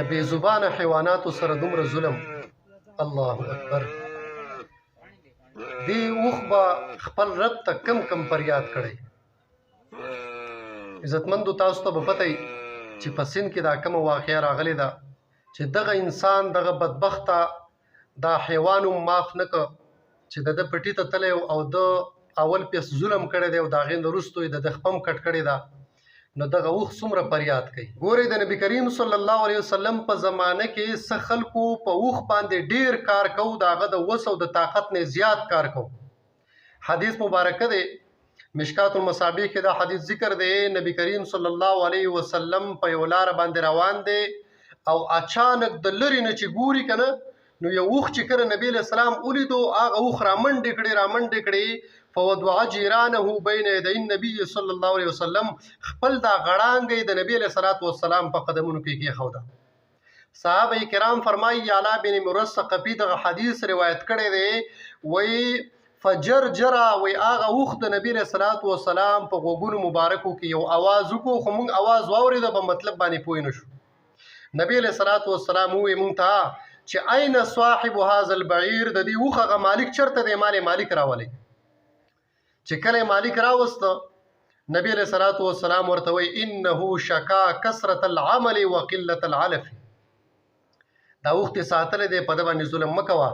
د بې زبانه حیواناتو سره دومره ظلم. الله اکبر. دی اوښ به خپل رب ته کم فریاد کړی. عزتمندو تاسو ته به پته وي چې په سند کې دا کومه واقعه راغلې ده چې دغه انسان دغه بدبخته دا حیوان هم معاف نه کړ چې د ده پټي ته تللی او د اول پیس ظلم کړی دی او د هغې نه وروستو یې د ده خپه هم کټ کړې ده. نو دغه اوښ څومره فریاد کوي. ګورئ د نبي کریم صلی الله علیه وسلم په زمانه کې څه خلکو په اوښ باندې ډیر کار کوو، د هغه د وس او د طاقت نه زیات کار کوو. حدیث مبارکه دی مشکات المصابیح کې دا حدیث ذکر دی. نبی کریم صلی الله علیه وسلم په یو لاره باندې روان دی او اچانک د لرې نه چې ګوري که نه نو یو اوښ چې کله نبی علیه السلام ولیدو هغه اوښ رامنډې کړې فوضع جیرانه بین یدی النبي صلی الله علیه وسلم، خپل دا غړانګې د نبی علیه السلام په قدمونو کې کېښوده. صحابه کرام فرمایي اعلی بن مرثقفي دغه حدیث روایت کړی دی. وایي فجرجره وایي هغه اوښ د نبی علیه السلام په غوږونو مبارکو کې یو اواز وکړو، خو موږ اواز واورېده په مطلب باندې پوه نه شو. نبی علیه السلام ووایي موږ ته چې اين صاحب هذا البعیر، د دې اوښ هغه مالک چېرته دی؟ مالک راولئ. چې کله مالک راوسته نبی علیه السلام ورته وایي انه شکا کثرة العمل وقلة العلف، دا اوښ دې ساتلی دی په ده باندې ظلم مه کوه.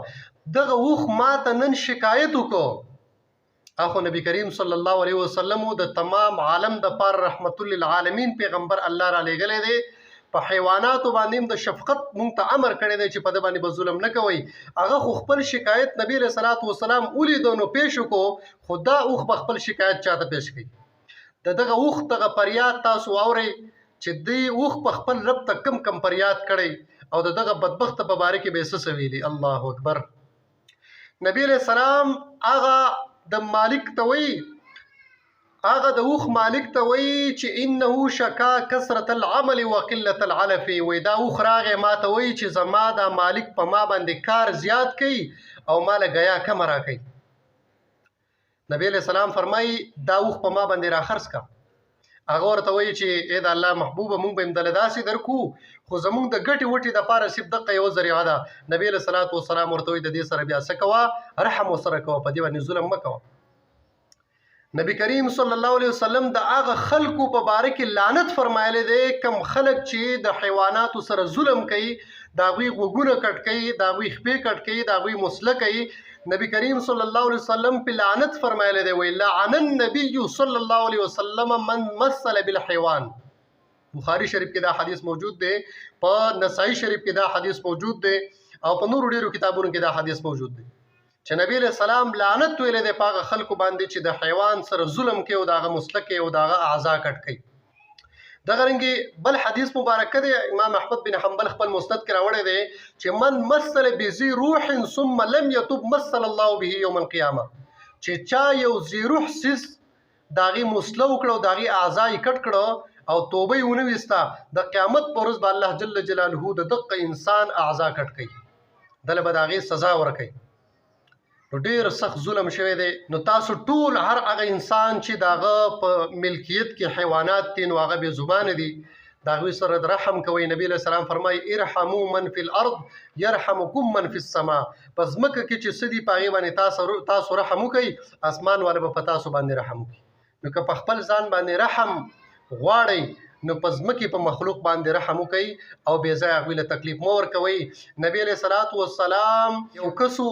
دغه اوښ ما ته نن شکایت وکړو. اخو نبی کریم صلی الله علیه وسلم د تمام عالم د پاره رحمت للعالمین پیغمبر الله را لېږلی دی. په حیواناتو باندې د شفقت مونږ ته امر کړی دی چې په ده باندې به ظلم نه کوئ. هغه خو خپل شکایت نبی علیه السلام ولیدو نو پیش وکړو، خو دا اوښ به خپل شکایت چاته پیش کړي؟ د دغه اوښ دغه فریاد تاسو واورئ چې دې اوښ په خپل رب ته کم فریاد کړی او د دغه بدبخته په باره کې به یې څه ویلي. الله اکبر. نبی علیه السلام هغه د مالک ته وایي، هغه د اوښ مالک ته وایي چې انه شکا کثرة العمل وقلة العلف، وایي دا اوښ راغی ما ته وایي چې زما دا مالک په ما باندې کار زیات کوي او ما له ګیا کمه راکوي. نبی علیه السلام فرمایي دا اوښ په ما باندې راخرڅ کړه. هغه ورته وایي چې ای د الله محبوبه موږ به یې همدله داسې درکو، خو زموږ د ګټې وټې دپاره صرف دقه یوه ذریعه ده. نبی علیه السلام ورته وایي د دې سره بیا څه کوه؟ رحم ورسره کوه، په دې باندې ظلم مه کوه. نبی کریم صلی الله علیه وسلم د هغه خلکو په باره کې لعنت فرمایلی دی کم خلک چې د حیواناتو سره ظلم کوي، د هغوی غوږونه کټ کوي، د هغوی خپې کټ کوي، د هغوی مسله کوي. نبی کریم صلی الله علیه وسلم په لعنت فرمایلی دی. وایي لعن النبي صلی الله علیه وسلم من مثل بالحیوان. بخاری شریف کې دا حدیث موجود دی، په نسائی شریف کې دا حدیث موجود دی او په نورو ډیرو کتابونو کې دا حدیث موجود دی چې نبی علیه السلام لعنت ویلی دی په هغه خلکو باندې چې د حیوان سره ظلم کوي او د هغه مسله کوي او د هغه اعضا کټ کوي. دغه رنګې بل حدیث مبارکه دی امام احمد بن حنبل خپل مسند کې راوړی دی چې من مثل بذي روح ثم لم يتب مثل الله به یوم القیامه، چې چا یو ذي روح سیس د هغې مسله وکړه او د هغې اعضا یې کټ کړه او توبه یې ونه ویسته، د قیامت په ورځ به الله جل جلاله د دغه انسان اعضا کټ کوي، دله به د هغې سزا ورکوي. نو ډېر سخت ظلم شوی دی. نو تاسو ټول هر هغه انسان چې د هغه په ملکیت کې حیوانات دي نو هغه بې زبانه دي، د هغوی سره رحم کوئ. نبی علیه السلام فرمایي ارحموا من فی الارض یرحمکم من فی السما. په ځمکه کې چې څه دي په هغې باندې تاسو رحم وکئ، اسمان والا به په تاسو باندې رحم وکړي. نو که په خپل ځان باندې رحم غواړئ نو په ځمکې په مخلوق باندې رحم وکئ او بې ځایه هغوی له تکلیف مه ورکوئ. نبی علیه السلام یو کسو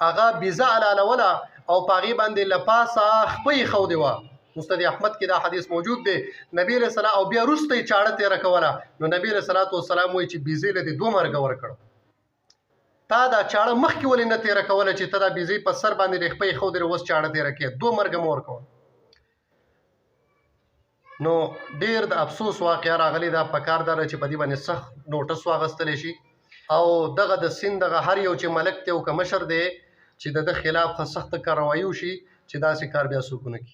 هغه بیزه علالوله او په هغې باندې له پاسه خپه یې ښودې وه. مستد احمد کې دا حدیث موجود دی. نبی علیه السلام او بیا وروسته یې چاړه تېره کوله. نو نبی علیه السلام وایي چې بیزې له دې 2 مرګه ورکړه. تا دا چاړه مخکې ولې نه تېره کوله چې ته دا بیزې په سر باندې خپه یې ښودې اوس چاړه تېره کړې؟ 2 مرګه مه ورکوه. نو ډېر د افسوس واقعه راغلی ده. پکار ده چې په دې باندې سخت نوټس واخیستلی شي او دغه د سند دغه هر یو چې ملک دی او که مشر دی چې د ده خلاف سخته کاروایي وشي چې داسې کار بیا څوک ونه کړي.